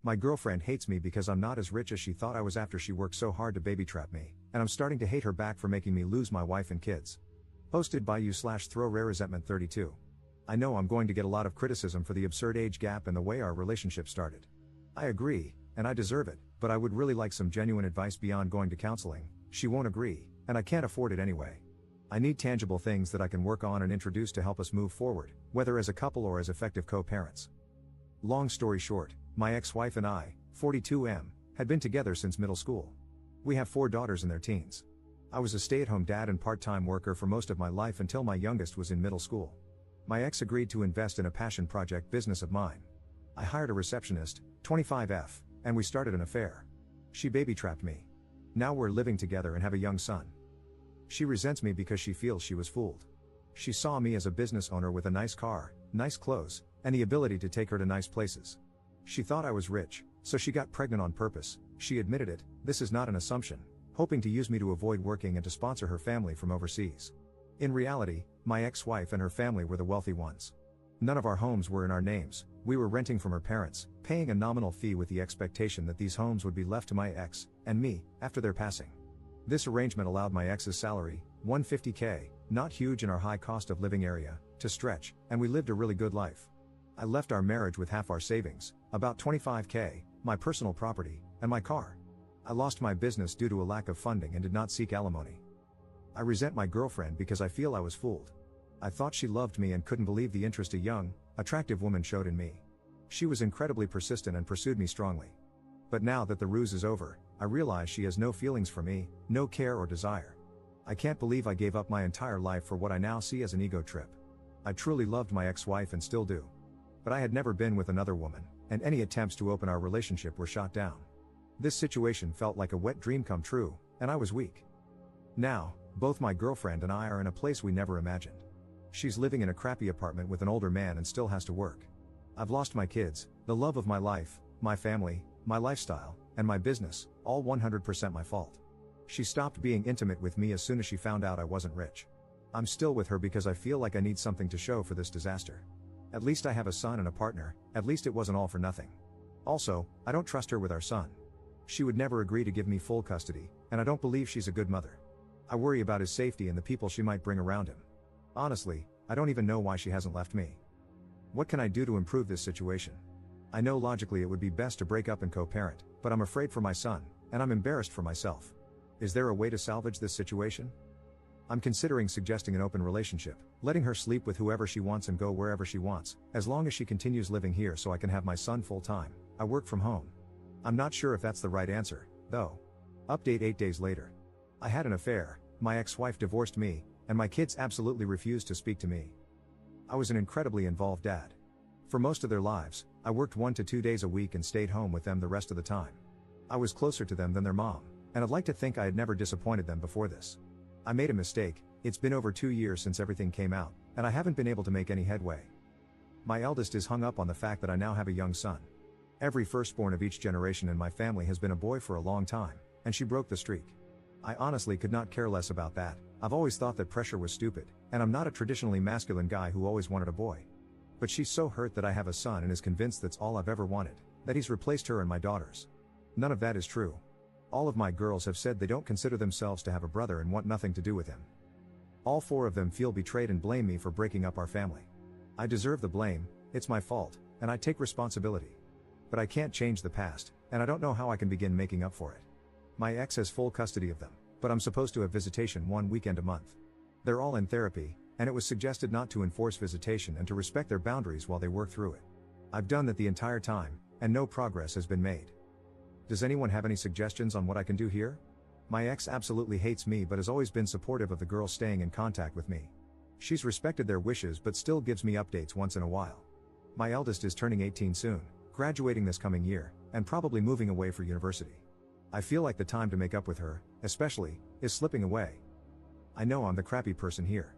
My girlfriend hates me because I'm not as rich as she thought I was after she worked so hard to baby trap me, and I'm starting to hate her back for making me lose my wife and kids. Posted by you/throwrareresentment32. I know I'm going to get a lot of criticism for the absurd age gap and the way our relationship started. I agree, and I deserve it, but I would really like some genuine advice beyond going to counseling. She won't agree, and I can't afford it anyway. I need tangible things that I can work on and introduce to help us move forward, whether as a couple or as effective co-parents. Long story short, my ex-wife and I, 42M, had been together since middle school. We have 4 daughters in their teens. I was a stay-at-home dad and part-time worker for most of my life until my youngest was in middle school. My ex agreed to invest in a passion project business of mine. I hired a receptionist, 25F, and we started an affair. She baby-trapped me. Now we're living together and have a young son. She resents me because she feels she was fooled. She saw me as a business owner with a nice car, nice clothes, and the ability to take her to nice places. She thought I was rich, so she got pregnant on purpose. She admitted it, this is not an assumption, hoping to use me to avoid working and to sponsor her family from overseas. In reality, my ex-wife and her family were the wealthy ones. None of our homes were in our names, we were renting from her parents, paying a nominal fee with the expectation that these homes would be left to my ex, and me, after their passing. This arrangement allowed my ex's salary, $150K, not huge in our high cost of living area, to stretch, and we lived a really good life. I left our marriage with half our savings, about $25K, my personal property, and my car. I lost my business due to a lack of funding and did not seek alimony. I resent my girlfriend because I feel I was fooled. I thought she loved me and couldn't believe the interest a young, attractive woman showed in me. She was incredibly persistent and pursued me strongly. But now that the ruse is over, I realize she has no feelings for me, no care or desire. I can't believe I gave up my entire life for what I now see as an ego trip. I truly loved my ex-wife and still do. But I had never been with another woman, and any attempts to open our relationship were shot down. This situation felt like a wet dream come true, and I was weak. Now, both my girlfriend and I are in a place we never imagined. She's living in a crappy apartment with an older man and still has to work. I've lost my kids, the love of my life, my family, my lifestyle, and my business, all 100% my fault. She stopped being intimate with me as soon as she found out I wasn't rich. I'm still with her because I feel like I need something to show for this disaster. At least I have a son and a partner, at least it wasn't all for nothing. Also, I don't trust her with our son. She would never agree to give me full custody, and I don't believe she's a good mother. I worry about his safety and the people she might bring around him. Honestly, I don't even know why she hasn't left me. What can I do to improve this situation? I know logically it would be best to break up and co-parent, but I'm afraid for my son, and I'm embarrassed for myself. Is there a way to salvage this situation? I'm considering suggesting an open relationship, letting her sleep with whoever she wants and go wherever she wants, as long as she continues living here so I can have my son full-time. I work from home. I'm not sure if that's the right answer, though. Update 8 days later. I had an affair, my ex-wife divorced me, and my kids absolutely refused to speak to me. I was an incredibly involved dad. For most of their lives, I worked 1 to 2 days a week and stayed home with them the rest of the time. I was closer to them than their mom, and I'd like to think I had never disappointed them before this. I made a mistake. It's been over 2 years since everything came out, and I haven't been able to make any headway. My eldest is hung up on the fact that I now have a young son. Every firstborn of each generation in my family has been a boy for a long time, and she broke the streak. I honestly could not care less about that. I've always thought that pressure was stupid, and I'm not a traditionally masculine guy who always wanted a boy. But she's so hurt that I have a son and is convinced that's all I've ever wanted, that he's replaced her and my daughters. None of that is true. All of my girls have said they don't consider themselves to have a brother and want nothing to do with him. All 4 of them feel betrayed and blame me for breaking up our family. I deserve the blame, it's my fault, and I take responsibility. But I can't change the past, and I don't know how I can begin making up for it. My ex has full custody of them, but I'm supposed to have visitation 1 weekend a month. They're all in therapy, and it was suggested not to enforce visitation and to respect their boundaries while they work through it. I've done that the entire time, and no progress has been made. Does anyone have any suggestions on what I can do here? My ex absolutely hates me but has always been supportive of the girls staying in contact with me. She's respected their wishes but still gives me updates once in a while. My eldest is turning 18 soon, graduating this coming year, and probably moving away for university. I feel like the time to make up with her, especially, is slipping away. I know I'm the crappy person here.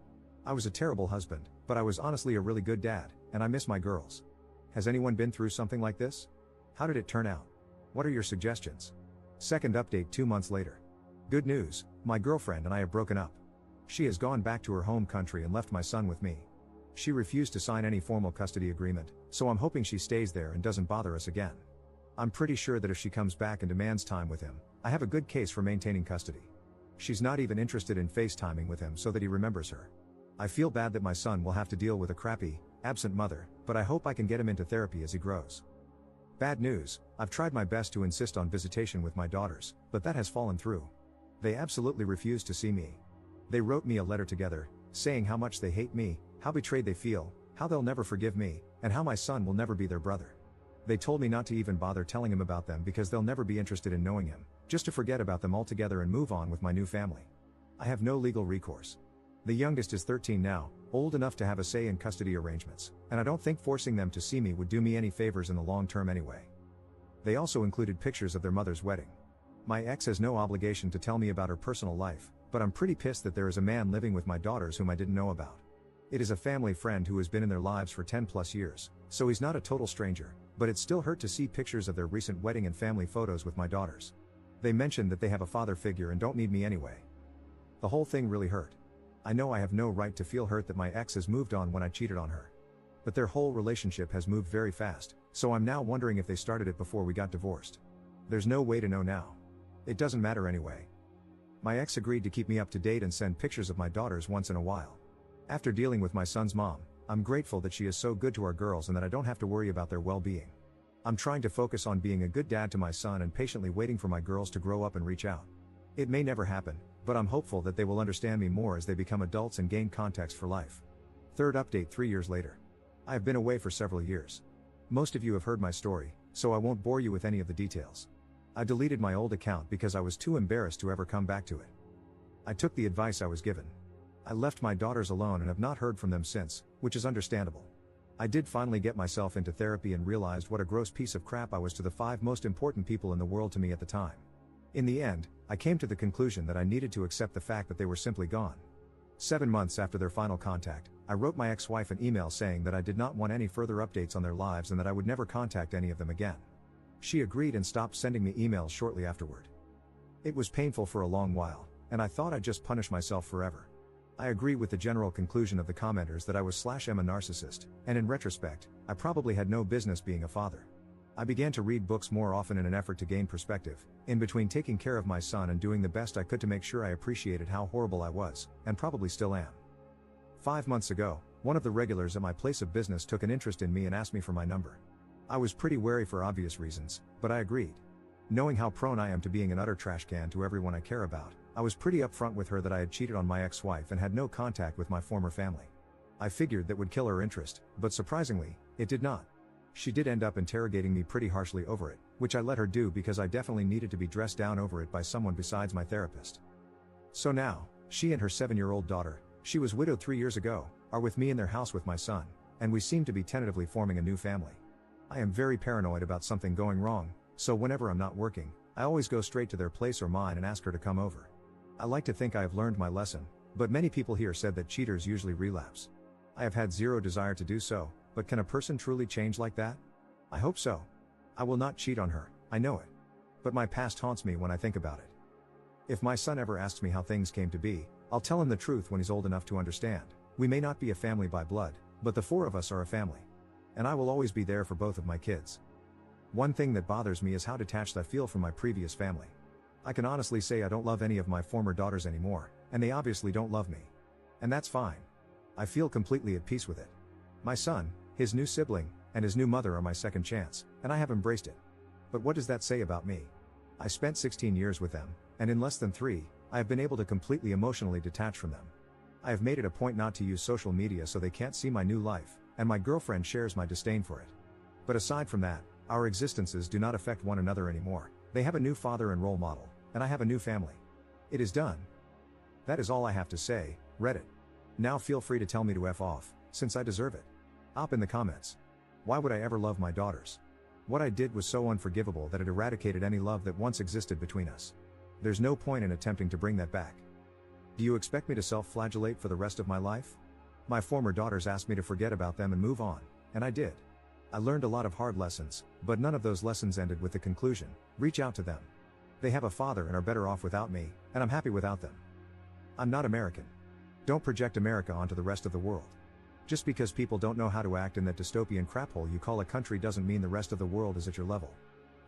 I was a terrible husband, but I was honestly a really good dad, and I miss my girls. Has anyone been through something like this? How did it turn out? What are your suggestions? Second update 2 months later. Good news, my girlfriend and I have broken up. She has gone back to her home country and left my son with me. She refused to sign any formal custody agreement, so I'm hoping she stays there and doesn't bother us again. I'm pretty sure that if she comes back and demands time with him, I have a good case for maintaining custody. She's not even interested in FaceTiming with him so that he remembers her. I feel bad that my son will have to deal with a crappy, absent mother, but I hope I can get him into therapy as he grows. Bad news, I've tried my best to insist on visitation with my daughters, but that has fallen through. They absolutely refuse to see me. They wrote me a letter together, saying how much they hate me, how betrayed they feel, how they'll never forgive me, and how my son will never be their brother. They told me not to even bother telling him about them because they'll never be interested in knowing him, just to forget about them altogether and move on with my new family. I have no legal recourse. The youngest is 13 now, old enough to have a say in custody arrangements, and I don't think forcing them to see me would do me any favors in the long term anyway. They also included pictures of their mother's wedding. My ex has no obligation to tell me about her personal life, but I'm pretty pissed that there is a man living with my daughters whom I didn't know about. It is a family friend who has been in their lives for 10 plus years, so he's not a total stranger, but it still hurt to see pictures of their recent wedding and family photos with my daughters. They mentioned that they have a father figure and don't need me anyway. The whole thing really hurt. I know I have no right to feel hurt that my ex has moved on when I cheated on her. But their whole relationship has moved very fast, so I'm now wondering if they started it before we got divorced. There's no way to know now. It doesn't matter anyway. My ex agreed to keep me up to date and send pictures of my daughters once in a while. After dealing with my son's mom, I'm grateful that she is so good to our girls and that I don't have to worry about their well-being. I'm trying to focus on being a good dad to my son and patiently waiting for my girls to grow up and reach out. It may never happen, but I'm hopeful that they will understand me more as they become adults and gain context for life. Third update 3 years later. I have been away for several years. Most of you have heard my story, so I won't bore you with any of the details. I deleted my old account because I was too embarrassed to ever come back to it. I took the advice I was given. I left my daughters alone and have not heard from them since, which is understandable. I did finally get myself into therapy and realized what a gross piece of crap I was to the 5 most important people in the world to me at the time. In the end, I came to the conclusion that I needed to accept the fact that they were simply gone. 7 months after their final contact, I wrote my ex-wife an email saying that I did not want any further updates on their lives and that I would never contact any of them again. She agreed and stopped sending me emails shortly afterward. It was painful for a long while, and I thought I'd just punish myself forever. I agree with the general conclusion of the commenters that I was /am a narcissist, and in retrospect, I probably had no business being a father. I began to read books more often in an effort to gain perspective, in between taking care of my son and doing the best I could to make sure I appreciated how horrible I was, and probably still am. 5 months ago, one of the regulars at my place of business took an interest in me and asked me for my number. I was pretty wary for obvious reasons, but I agreed. Knowing how prone I am to being an utter trash can to everyone I care about, I was pretty upfront with her that I had cheated on my ex-wife and had no contact with my former family. I figured that would kill her interest, but surprisingly, it did not. She did end up interrogating me pretty harshly over it, which I let her do because I definitely needed to be dressed down over it by someone besides my therapist. So now, she and her 7-year-old daughter, she was widowed 3 years ago, are with me in their house with my son, and we seem to be tentatively forming a new family. I am very paranoid about something going wrong, so whenever I'm not working, I always go straight to their place or mine and ask her to come over. I like to think I have learned my lesson, but many people here said that cheaters usually relapse. I have had zero desire to do so, but can a person truly change like that? I hope so. I will not cheat on her, I know it. But my past haunts me when I think about it. If my son ever asks me how things came to be, I'll tell him the truth when he's old enough to understand. We may not be a family by blood, but the 4 of us are a family. And I will always be there for both of my kids. One thing that bothers me is how detached I feel from my previous family. I can honestly say I don't love any of my former daughters anymore, and they obviously don't love me. And that's fine. I feel completely at peace with it. My son, his new sibling, and his new mother are my second chance, and I have embraced it. But what does that say about me? I spent 16 years with them, and in less than 3, I have been able to completely emotionally detach from them. I have made it a point not to use social media so they can't see my new life, and my girlfriend shares my disdain for it. But aside from that, our existences do not affect one another anymore. They have a new father and role model, and I have a new family. It is done. That is all I have to say, Reddit. Now feel free to tell me to F off, since I deserve it. Op in the comments. Why would I ever love my daughters? What I did was so unforgivable that it eradicated any love that once existed between us. There's no point in attempting to bring that back. Do you expect me to self-flagellate for the rest of my life? My former daughters asked me to forget about them and move on, and I did. I learned a lot of hard lessons, but none of those lessons ended with the conclusion, reach out to them. They have a father and are better off without me, and I'm happy without them. I'm not American. Don't project America onto the rest of the world. Just because people don't know how to act in that dystopian craphole you call a country doesn't mean the rest of the world is at your level.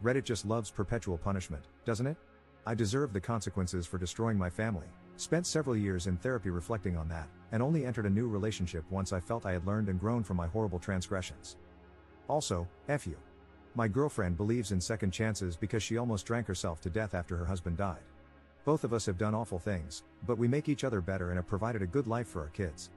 Reddit just loves perpetual punishment, doesn't it? I deserve the consequences for destroying my family. Spent several years in therapy reflecting on that, and only entered a new relationship once I felt I had learned and grown from my horrible transgressions. Also, F you. My girlfriend believes in second chances because she almost drank herself to death after her husband died. Both of us have done awful things, but we make each other better and have provided a good life for our kids.